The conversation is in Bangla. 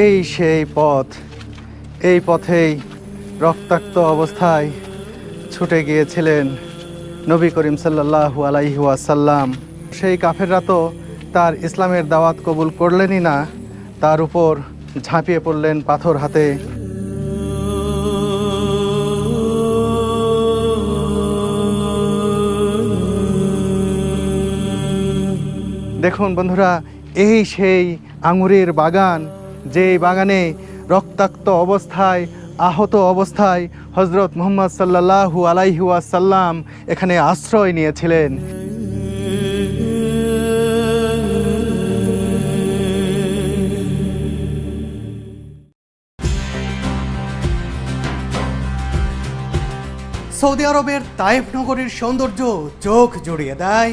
এই সেই পথ, এই পথেই রক্তাক্ত অবস্থায় ছুটে গিয়েছিলেন নবী করিম সাল্লাল্লাহু আলাইহি ওয়াসাল্লাম। সেই কাফেররা তো তার ইসলামের দাওয়াত কবুল করলেনই না, তার উপর ঝাঁপিয়ে পড়লেন পাথর হাতে। দেখুন বন্ধুরা, এই সেই আঙুরের বাগান, যেই বাগানে রক্তাক্ত অবস্থায়, আহত অবস্থায় হজরত মুহাম্মদ সাল্লাল্লাহু আলাইহি ওয়াসাল্লাম এখানে আশ্রয় নিয়েছিলেন। সৌদি আরবের তায়েফ নগরীর সৌন্দর্য চোখ জুড়িয়ে দেয়।